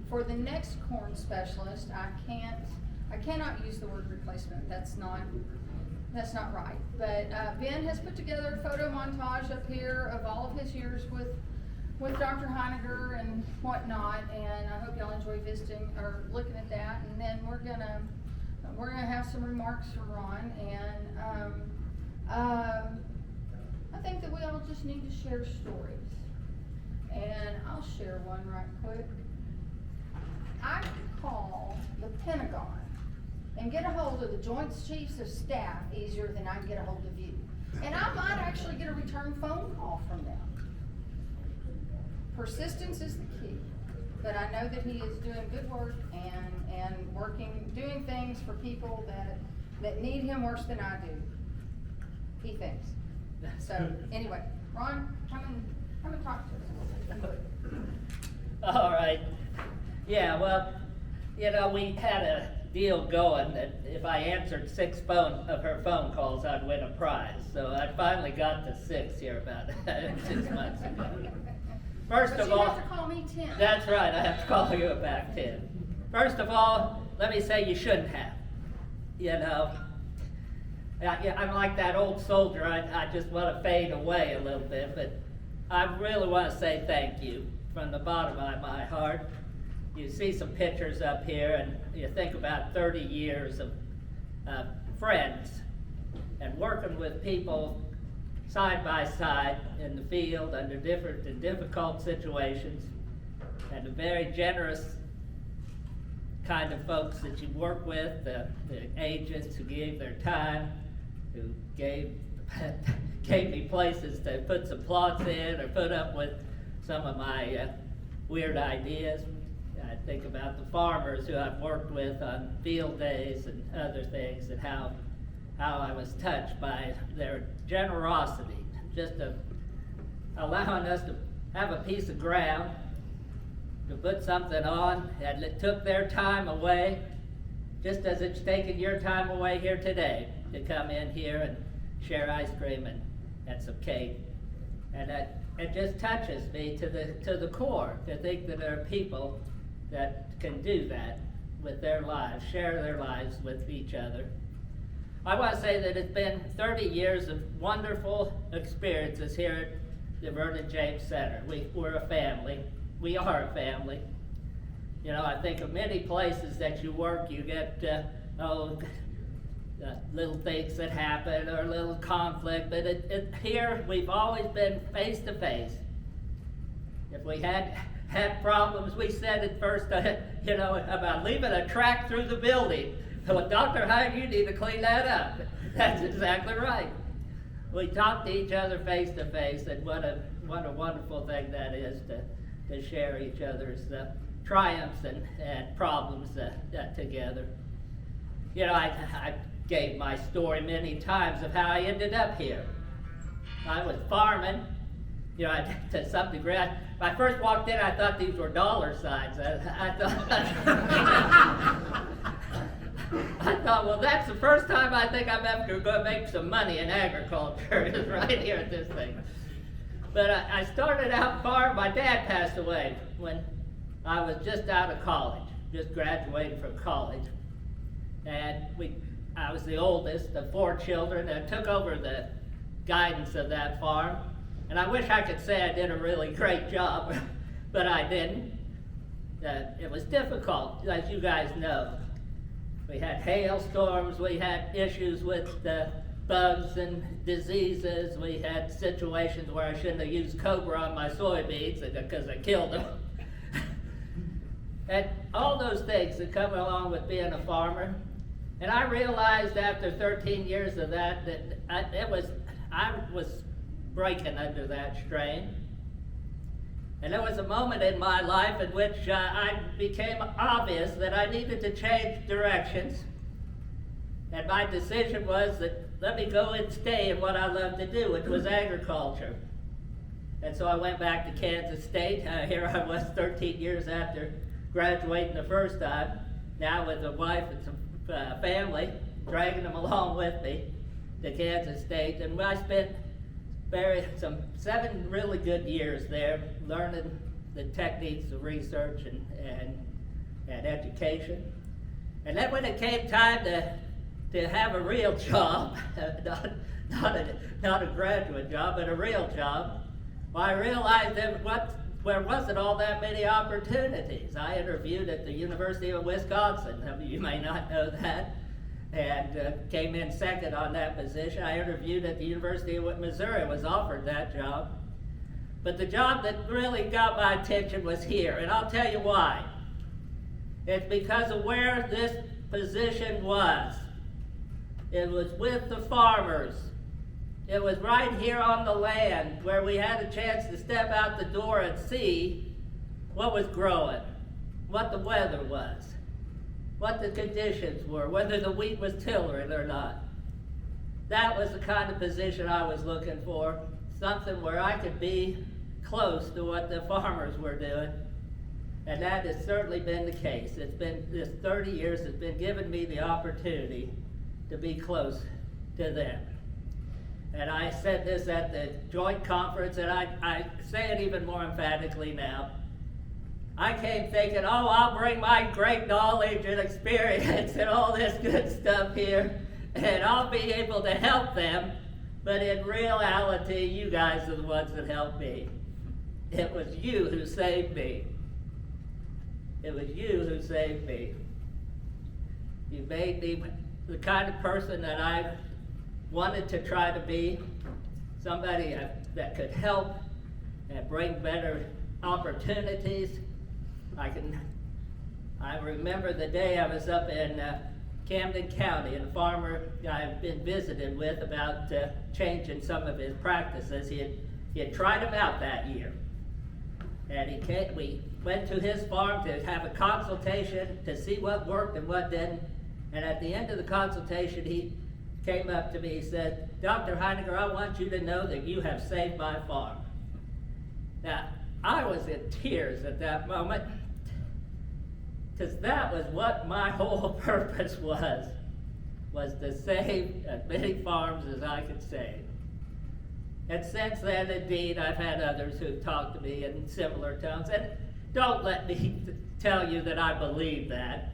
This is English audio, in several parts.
For the next corn specialist, I cannot use the word replacement. That's not right. But Ben has put together a photo montage up here of all of his years with Dr. Heiniger and whatnot, and I hope y'all enjoy visiting or looking at that. And then we're gonna have some remarks from Ron, and I think that we all just need to share stories. And I'll share one right quick. I can call the Pentagon and get a hold of the Joint Chiefs of Staff easier than I can get a hold of you. And I might actually get a return phone call from them. Persistence is the key. But I know that he is doing good work and doing things for people that need him worse than I do. He thinks. So anyway, Ron, come and talk to us. All right. Yeah, well, we had a deal going that if I answered 6 of her phone calls, I'd win a prize. So I finally got to 6 here about 6 months ago. First of all, you have to call me 10. That's right, I have to call you back 10. First of all, let me say you shouldn't have. I'm like that old soldier. I just want to fade away a little bit, but I really want to say thank you from the bottom of my heart. You see some pictures up here, and you think about 30 years of friends and working with people side by side in the field under different and difficult situations, and the very generous kind of folks that you work with, the agents who gave their time, who gave me places to put some plots in or put up with some of my weird ideas. I think about the farmers who I've worked with on field days and other things, and how I was touched by their generosity, just allowing us to have a piece of ground to put something on, and it took their time away, just as it's taken your time away here today to come in here and share ice cream and some cake. And it just touches me to the core to think that there are people that can do that with their lives, share their lives with each other. I want to say that it's been 30 years of wonderful experiences here at the Vernon James Center. We're a family. We are a family. I think of many places that you work, you get little things that happen or a little conflict, but here we've always been face to face. If we had problems, we said it first, about leaving a track through the building. Well, Dr. Hyde, you need to clean that up. That's exactly right. We talk to each other face to face, and what a wonderful thing that is to share each other's triumphs and problems together. I gave my story many times of how I ended up here. I was farming, to some degree. When I first walked in, I thought these were dollar signs. I thought, well, that's the first time I think I'm ever going to make some money in agriculture, is right here at this thing. But I started out farming. My dad passed away when I was just out of college, just graduating from college. And I was the oldest of 4 children, and took over the guidance of that farm. And I wish I could say I did a really great job, but I didn't. It was difficult, as you guys know. We had hailstorms, we had issues with bugs and diseases, we had situations where I shouldn't have used Cobra on my soybeans because I killed them. And all those things that come along with being a farmer. And I realized after 13 years of that I was breaking under that strain. And there was a moment in my life in which it became obvious that I needed to change directions. And my decision was that let me go and stay in what I love to do, which was agriculture. And so I went back to Kansas State. Here I was 13 years after graduating the first time, now with a wife and some family, dragging them along with me to Kansas State. And I spent 7 really good years there, learning the techniques of research and and education. And then when it came time to have a real job, not a graduate job, but a real job, well, I realized that there wasn't all that many opportunities. I interviewed at the University of Wisconsin. Some of you may not know that, and came in second on that position. I interviewed at the University of Missouri, was offered that job. But the job that really got my attention was here, and I'll tell you why. It's because of where this position was. It was with the farmers. It was right here on the land where we had a chance to step out the door and see what was growing, what the weather was, what the conditions were, whether the wheat was tillering or not. That was the kind of position I was looking for, something where I could be close to what the farmers were doing. And that has certainly been the case. It's been, this 30 years has been giving me the opportunity to be close to them. And I said this at the joint conference, and I say it even more emphatically now. I came thinking, oh, I'll bring my great knowledge and experience and all this good stuff here, and I'll be able to help them. But in reality, you guys are the ones that helped me. It was you who saved me. It was you who saved me. You made me the kind of person that I wanted to try to be, somebody that could help and bring better opportunities. I remember the day I was up in Camden County, and a farmer I've been visited with about changing some of his practices. He had tried them out that year. And we went to his farm to have a consultation to see what worked and what didn't. And at the end of the consultation, he came up to me and said, Dr. Heiniger, I want you to know that you have saved my farm. Now, I was in tears at that moment, because that was what my whole purpose was to save as many farms as I could save. And since then, indeed, I've had others who've talked to me in similar tones. And don't let me tell you that I believe that.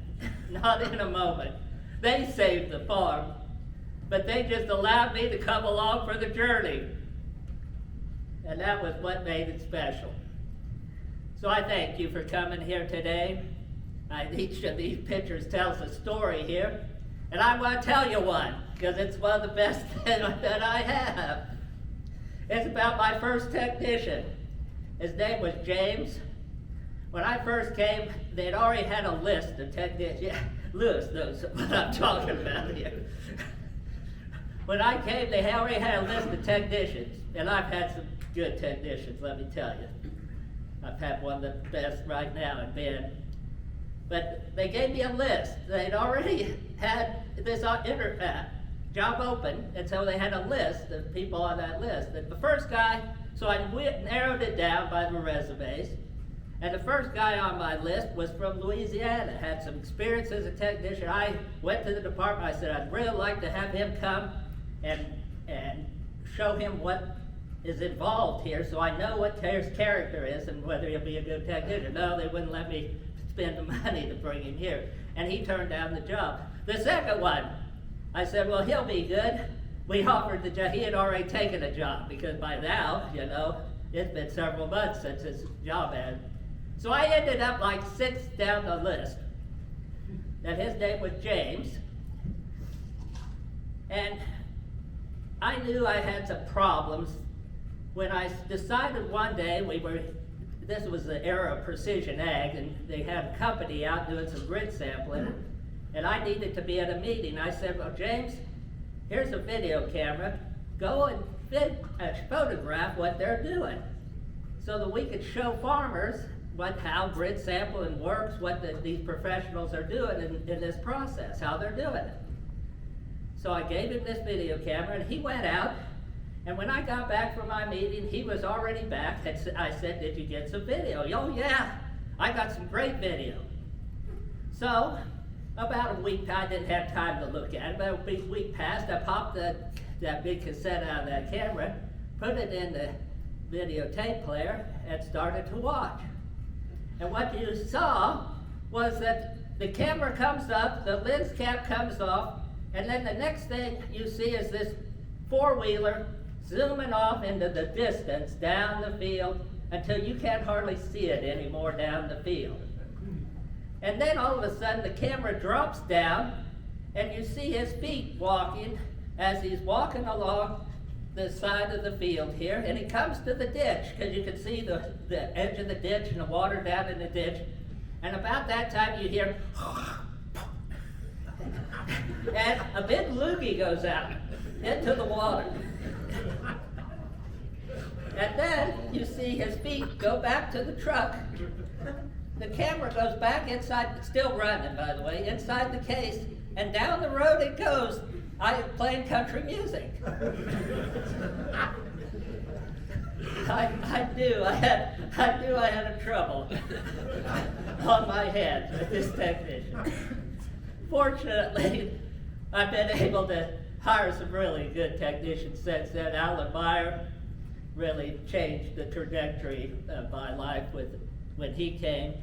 Not in a moment. They saved the farm, but they just allowed me to come along for the journey. And that was what made it special. So I thank you for coming here today. Each of these pictures tells a story here. And I want to tell you one, because it's one of the best that I have. It's about my first technician. His name was James. When I first came, they'd already had a list of technicians. Yeah, Lewis knows what I'm talking about here. When I came, they already had a list of technicians. And I've had some good technicians, let me tell you. I've had one of the best right now in Ben. But they gave me a list. They'd already had this job open, and so they had a list of people on that list. And the first guy, so I narrowed it down by the resumes, and the first guy on my list was from Louisiana, had some experience as a technician. I went to the department, I said, I'd really like to have him come and show him what is involved here, so I know what his character is and whether he'll be a good technician. No, they wouldn't let me spend the money to bring him here, and he turned down the job. The second one, I said, well, he'll be good. We offered the job. He had already taken a job, because by now, it's been several months since his job had. So I ended up like 6 down the list. And his name was James. And I knew I had some problems when I decided one day this was the era of precision ag, and they had a company out doing some grid sampling. And I needed to be at a meeting. I said, well, James, here's a video camera. Go and photograph what they're doing so that we could show farmers how grid sampling works, what these professionals are doing in this process, how they're doing it. So I gave him this video camera, and he went out. And when I got back from my meeting, he was already back. I said, did you get some video? Oh, yeah, I got some great video. So about a week, I didn't have time to look at it, but a week passed. I popped that big cassette out of that camera, put it in the videotape player, and started to watch. And what you saw was that the camera comes up, the lens cap comes off, and then the next thing you see is this four-wheeler zooming off into the distance down the field until you can't hardly see it anymore down the field. And then all of a sudden the camera drops down and you see his feet walking as he's walking along the side of the field here, and he comes to the ditch because you can see the edge of the ditch and the water down in the ditch. And about that time you hear and a big loogie goes out into the water. And then you see his feet go back to the truck. The camera goes back inside, still running by the way, inside the case, and down the road it goes. I am playing country music. I knew I had a trouble on my hands with this technician. Fortunately, I've been able to hire some really good technicians since then. Alan Meyer really changed the trajectory of my life when he came,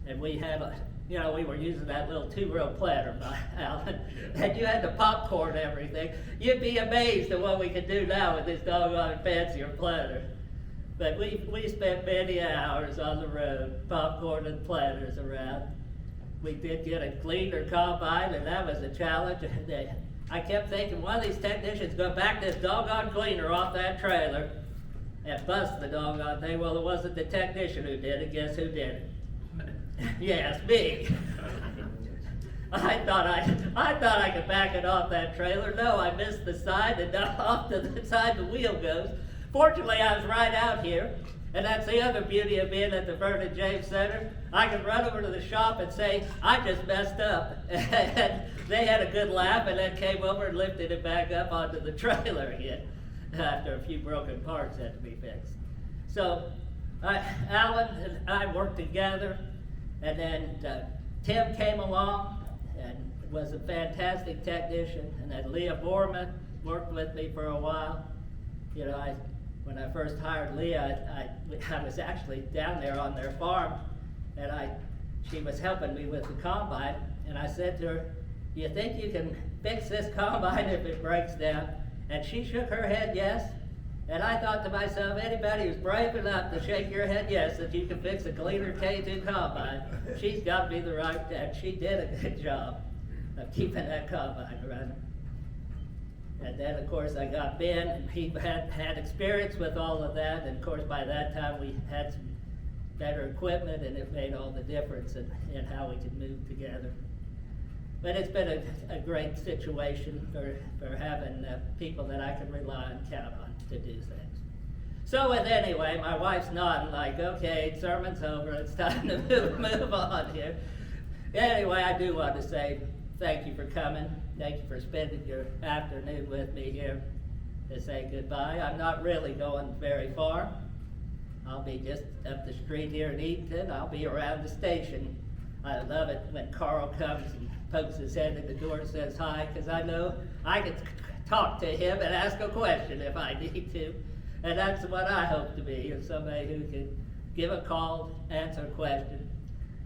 and we had we were using that little two-row planter by Alan, and you had to popcorn everything. You'd be amazed at what we could do now with this doggone fancier planter. But we spent many hours on the road popcorning planters around. We did get a gleaner combine, and that was a challenge. I kept thinking, one of these technicians going to back this doggone gleaner off that trailer and bust the doggone thing. Well, it wasn't the technician who did it. Guess who did it? Yes, me. I thought I could back it off that trailer. No, I missed the side, and off to the side the wheel goes. Fortunately, I was right out here, and that's the other beauty of being at the Vernon James Center. I could run over to the shop and say, I just messed up. And they had a good laugh, and then came over and lifted it back up onto the trailer again after a few broken parts had to be fixed. So Alan and I worked together, and then Tim came along and was a fantastic technician, and then Leah Borman worked with me for a while. When I first hired Leah, I was actually down there on their farm, and she was helping me with the combine, and I said to her, do you think you can fix this combine if it breaks down? And she shook her head yes, and I thought to myself, anybody who's brave enough to shake your head yes that you can fix a Gleaner K2 combine, she's got to be the right dad. She did a good job of keeping that combine running. And then, of course, I got Ben, and he had experience with all of that. And, of course, by that time, we had some better equipment, and it made all the difference in how we could move together. But it's been a great situation for having people that I can rely and count on to do things. So, anyway, my wife's nodding like, okay, sermon's over. It's time to move on here. Anyway, I do want to say thank you for coming. Thank you for spending your afternoon with me here to say goodbye. I'm not really going very far. I'll be just up the street here in Eatonton. I'll be around the station. I love it when Carl comes and pokes his head in the door and says hi, because I know I can talk to him and ask a question if I need to. And that's what I hope to be, is somebody who can give a call, answer a question.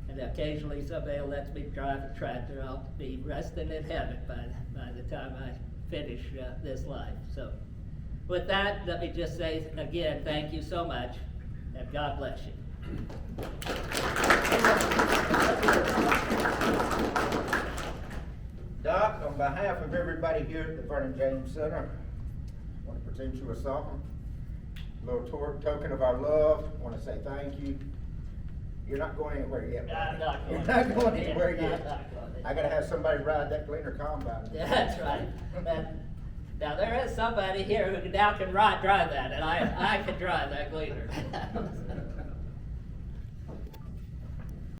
And occasionally somebody lets me drive a tractor. I'll be resting in heaven by the time I finish this life. So with that, let me just say again, thank you so much, and God bless you. Doc, on behalf of everybody here at the Vernon James Center, I want to present you a song, a little token of our love. I want to say thank you. You're not going anywhere yet. I'm not going. You're not going anywhere Yeah, yet. I'm not going. I gotta have somebody ride that Gleaner combine. Yeah, that's right. Now there is somebody here who now can drive that, and I can drive that Gleaner.